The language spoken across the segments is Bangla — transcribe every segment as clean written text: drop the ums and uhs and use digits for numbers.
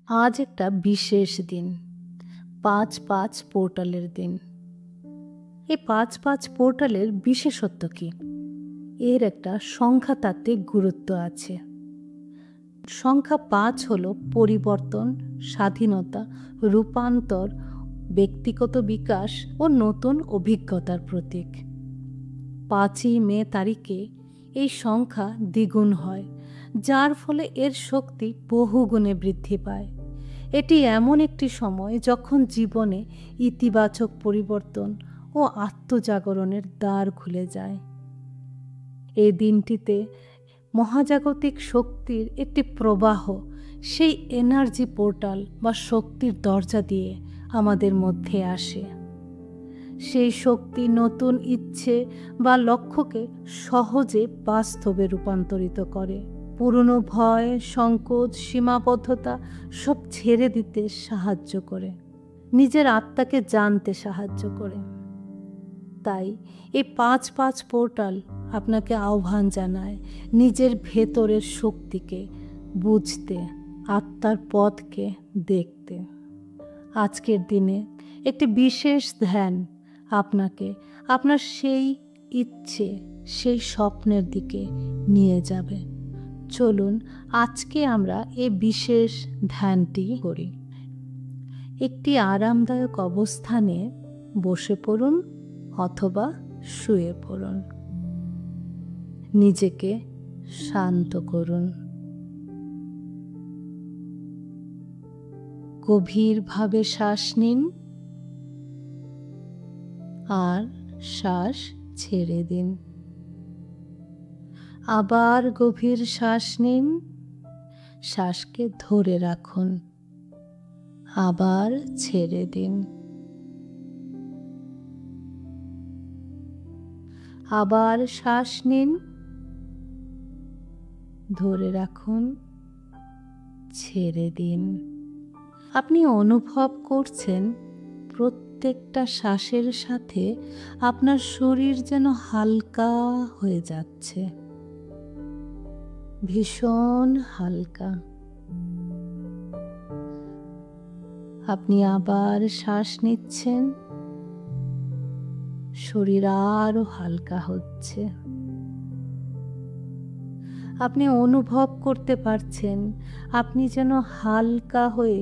আজ একটা বিশেষ দিন, ৫-৫ পোর্টালের দিন। এই ৫-৫ পোর্টালের বিশেষত্ব কি? এর একটা সংখ্যাতাত্ত্বিক গুরুত্ব আছে। সংখ্যা ৫ হলো পরিবর্তন, স্বাধীনতা, রূপান্তর, ব্যক্তিগত বিকাশ ও নতুন অভিজ্ঞতার প্রতীক। ৫ই মে তারিখে এই সংখ্যা দ্বিগুণ হয়, যার ফলে এর শক্তি বহুগুণে বৃদ্ধি পায়। এটি এমন একটি সময় যখন জীবনে ইতিবাচক পরিবর্তন ও আত্মজাগরণের দ্বার খুলে যায়। এই দিনটিতে মহাজাগতিক শক্তির একটি প্রবাহ সেই এনার্জি পোর্টাল বা শক্তির দরজা দিয়ে আমাদের মধ্যে আসে। সেই শক্তি নতুন ইচ্ছে বা লক্ষ্যকে সহজে বাস্তবে রূপান্তরিত করে। পুরনো ভয়, সংকোচ, সীমাবদ্ধতা সব ছেড়ে দিতে সাহায্য করে, নিজের আত্মাকে জানতে সাহায্য করে। তাই এই ৫-৫ পোর্টাল আপনাকে আহ্বান জানায় নিজের ভেতরের শক্তিকে বুঝতে, আত্মার পথকে দেখতে। আজকের দিনে একটি বিশেষ ধ্যান আপনাকে আপনার সেই ইচ্ছে, সেই স্বপ্নের দিকে নিয়ে যাবে। চলুন আজকে আমরা এই বিশেষ ধ্যানটি করি। একটি আরামদায়ক অবস্থানে বসে পড়ুন অথবা শুয়ে পড়ুন। নিজেকে শান্ত করুন। গভীরভাবে শ্বাস নিন আর শ্বাস ছেড়ে দিন। আবার গভীর শ্বাস নিন, শ্বাসকে ধরে রাখুন, আবার ছেড়ে দিন। আবার শ্বাস নিন, ধরে রাখুন, ছেড়ে দিন। আপনি অনুভব করছেন প্রত্যেকটা শ্বাসের সাথে আপনার শরীর যেন হালকা হয়ে যাচ্ছে, ভীষণ হালকা। আপনি আবার শ্বাস নিচ্ছেন, শরীর আরো হালকা হচ্ছে। আপনি অনুভব করতে পারছেন আপনি যেন হালকা হয়ে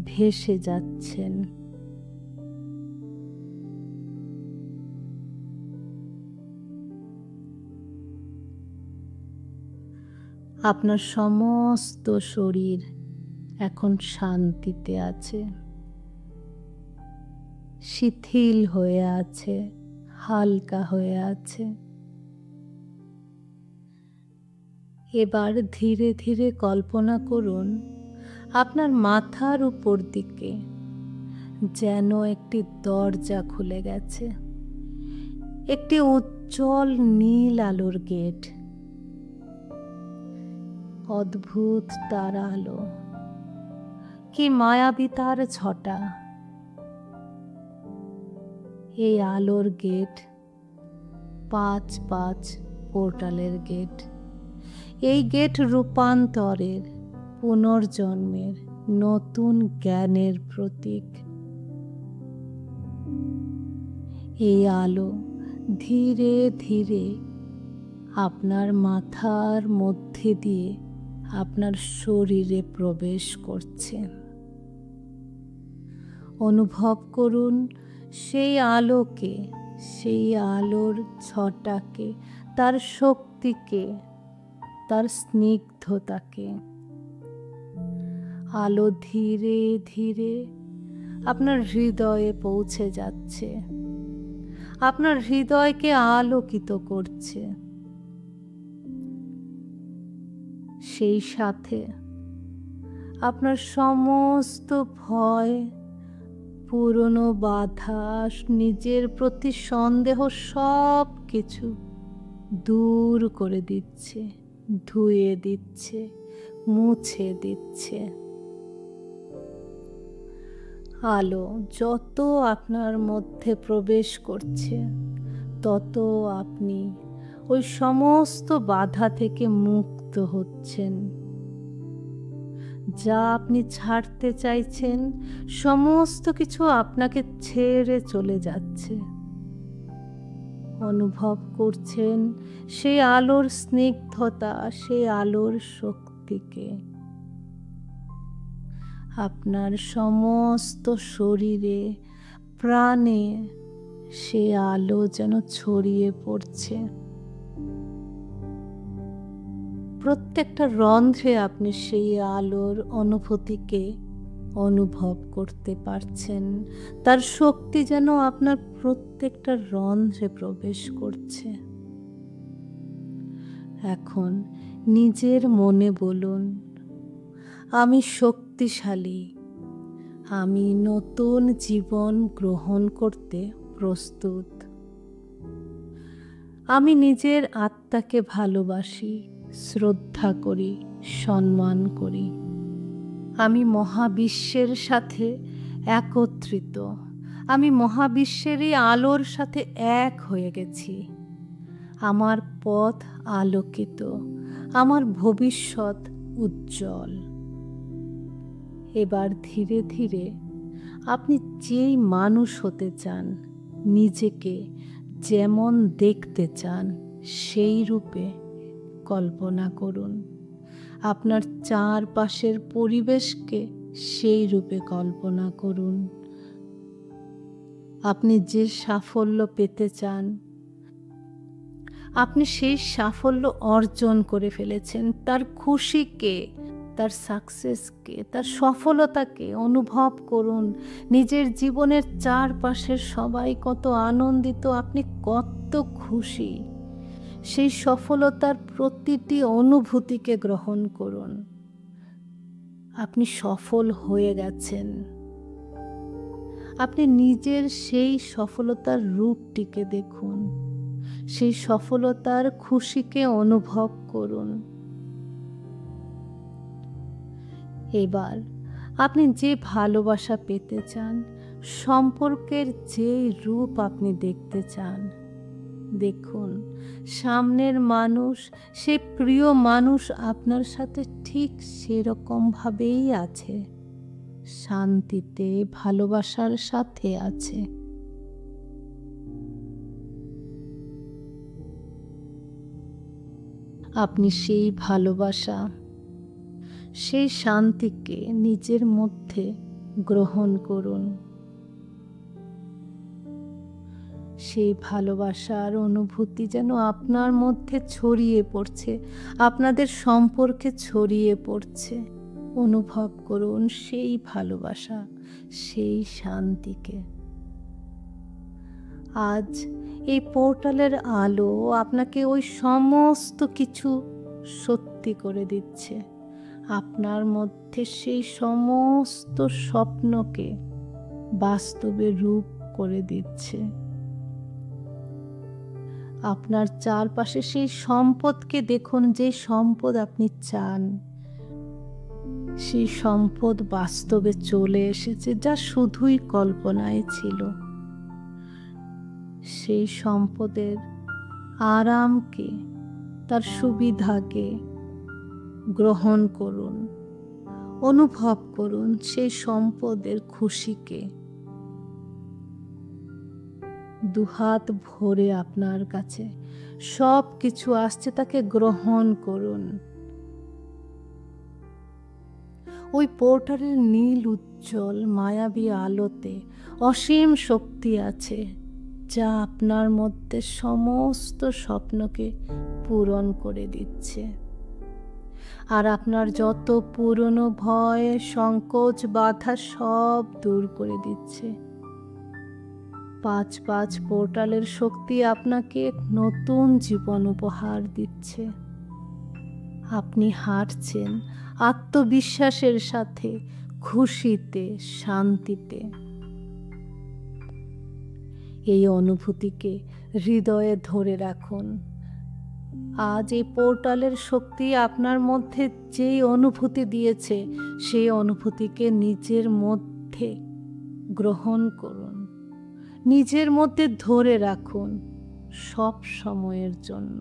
ভেসে যাচ্ছেন। আপনার সমস্ত শরীর এখন শান্তিতে আছে, শিথিল হয়ে আছে, হালকা হয়ে আছে। এবার ধীরে ধীরে কল্পনা করুন আপনার মাথার উপর দিকে যেন একটি দরজা খুলে গেছে, একটি উজ্জ্বল নীল আলোর গেট। অদ্ভুত তার আলো, কি মায়াবী তার ছটা। এই আলোর গেট ৫-৫ পোর্টালের গেট। এই গেট রূপান্তরের, পুনর্জন্মের, নতুন জ্ঞানের প্রতীক। এই আলো ধীরে ধীরে আপনার মাথার মধ্যে দিয়ে আপনার শরীরে প্রবেশ করছে। অনুভব করুন সেই আলোকে, সেই আলোর ছটাকে, তার শক্তিকে, তার স্নিগ্ধতাকে। আলো ধীরে ধীরে আপনার হৃদয়ে পৌঁছে যাচ্ছে, আপনার হৃদয়কে আলোকিত করছে। সেই সাথে আপনার সমস্ত ভয়, পুরনো বাধা, নিজের প্রতি সন্দেহ সব কিছু দূর করে দিচ্ছে, ধুয়ে দিচ্ছে, মুছে দিচ্ছে। আলো যত আপনার মধ্যে প্রবেশ করছে তত আপনি ওই সমস্ত বাধা থেকে মুক্ত হচ্ছেন। যা আপনি ছাড়তে চাইছেন সমস্ত কিছু আপনাকে ছেড়ে চলে যাচ্ছে। অনুভব করছেন সেই আলোর স্নিগ্ধতা, সেই আলোর শক্তিকে। আপনার সমস্ত শরীরে, প্রাণে সে আলো যেন ছড়িয়ে পড়ছে। প্রত্যেকটা রন্ধ্রে আপনি সেই আলোর অনুভূতিকে অনুভব করতে পারছেন। তার শক্তি যেন আপনার প্রত্যেকটা রন্ধ্রে প্রবেশ করছে। এখন নিজের মনে বলুন, আমি শক্তিশালী, আমি নতুন জীবন গ্রহণ করতে প্রস্তুত। আমি নিজের আত্মাকে ভালোবাসি, শ্রদ্ধা করি, সম্মান করি। আমি মহাবিশ্বের সাথে একত্রিত। আমি মহাবিশ্বেরই আলোর সাথে এক হয়ে গেছি। আমার পথ আলোকিত, আমার ভবিষ্যৎ উজ্জ্বল। এবার ধীরে ধীরে আপনি যেই মানুষ হতে চান, নিজেকে যেমন দেখতে চান সেই রূপে কল্পনা করুন। আপনার চারপাশের পরিবেশকে সেই রূপে কল্পনা করুন। আপনি যে সাফল্য পেতে চান, আপনি সেই সাফল্য অর্জন করে ফেলেছেন। তার খুশিকে, তার সাকসেসকে, তার সফলতাকে অনুভব করুন। নিজের জীবনের চারপাশের সবাই কত আনন্দিত, আপনি কত খুশি। সেই সফলতার প্রতিটি অনুভূতিকে গ্রহণ করুন। আপনি সফল হয়ে গেছেন। আপনি নিজের সেই সফলতার রূপটিকে দেখুন। সেই সফলতার খুশিকে অনুভব করুন। এবার আপনি যে ভালোবাসা পেতে চান, সম্পর্কের যে রূপ আপনি দেখতে চান, দেখুন সামনের মানুষ, সে প্রিয় মানুষ আপনার সাথে ঠিক সেরকমভাবেই আছে, শান্তিতে, ভালোবাসার সাথে আছে। আপনি সেই ভালোবাসা, সেই শান্তিকে নিজের মধ্যে গ্রহণ করুন। সেই ভালোবাসার অনুভূতি যেন আপনার মধ্যে ছড়িয়ে পড়ছে, আপনাদের সম্পর্কে ছড়িয়ে পড়ছে। অনুভব করুন সেই ভালোবাসা, সেই শান্তিকে। আজ এই পোর্টালের আলো আপনাকে ওই সমস্ত কিছু সত্যি করে দিচ্ছে। আপনার মধ্যে সেই সমস্ত স্বপ্নকে বাস্তবে রূপ করে দিচ্ছে। আপনার চারপাশে সেই সম্পদকে দেখুন, যে সম্পদ আপনি চান, সেই সম্পদ বাস্তবে চলে এসেছে, যা শুধুই কল্পনায় ছিল। সেই সম্পদের আরামকে, তার সুবিধাকে গ্রহণ করুন। অনুভব করুন সেই সম্পদের খুশিকে। দুহাত ভরে আপনার কাছে সব কিছু আসছে, তাকে গ্রহণ করুন। ওই পোর্টালের নীল উজ্জ্বল মায়াবী আলোতে অসীম শক্তি আছে, যা আপনার মধ্যে সমস্ত স্বপ্নকে পূরণ করে দিচ্ছে। আর আপনার যত পুরনো ভয়, সংকোচ, বাধা সব দূর করে দিচ্ছে। 5 পোর্টালের শক্তি আপনাকে এক নতুন জীবন উপহার দিচ্ছে। আপনি হাঁটছেন আত্মবিশ্বাসের সাথে, খুশিতে, শান্তিতে। এই অনুভূতিকে হৃদয়ে ধরে রাখুন। আজ এই পোর্টালের শক্তি আপনার মধ্যে যেই অনুভূতি দিয়েছে, সেই অনুভূতিকে নিজের মধ্যে গ্রহণ করুন, নিজের মধ্যে ধরে রাখুন সব সময়ের জন্য।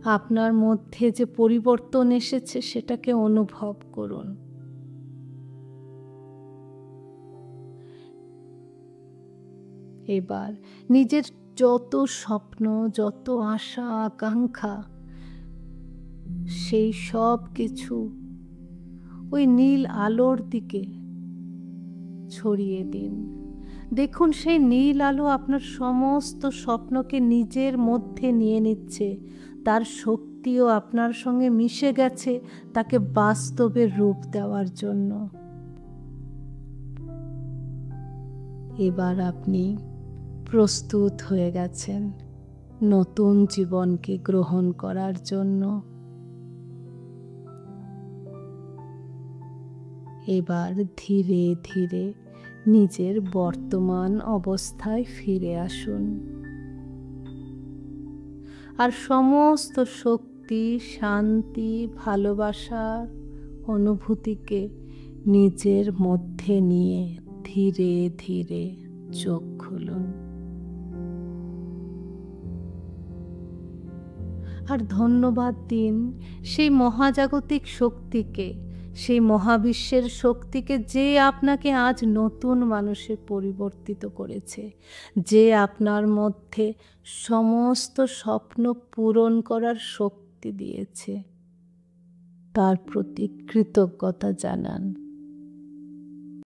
আপনার মধ্যে যে পরিবর্তন এসেছে সেটাকে অনুভব করুন। এবার নিজের যত স্বপ্ন, যত আশা আকাঙ্ক্ষা, সেই সব কিছু ওই নীল আলোর দিকে ছড়িয়ে দিন। দেখুন সেই নীল আলো আপনার সমস্ত স্বপ্নকে নিজের মধ্যে নিয়ে নিচ্ছে। তার শক্তিও আপনার সঙ্গে মিশে গেছে তাকে বাস্তবে রূপ দেওয়ার জন্য। এবার আপনি প্রস্তুত হয়ে গেছেন নতুন জীবনকে গ্রহণ করার জন্য। এবার ধীরে ধীরে নিজের বর্তমান অবস্থায় ফিরে আসুন আর সমস্ত শক্তি, শান্তি, ভালোবাসার অনুভূতিকে নিজের মধ্যে নিয়ে ধীরে ধীরে চোখ খুলুন। আর ধন্যবাদ দিন সেই মহাজাগতিক শক্তিকে, সেই মহাবিশ্বের শক্তিকে, যে আপনাকে আজ নতুন মানুষে পরিবর্তিত করেছে, যে আপনার মধ্যে সমস্ত স্বপ্ন পূরণ করার শক্তি দিয়েছে। তার প্রতি কৃতজ্ঞতা জানান।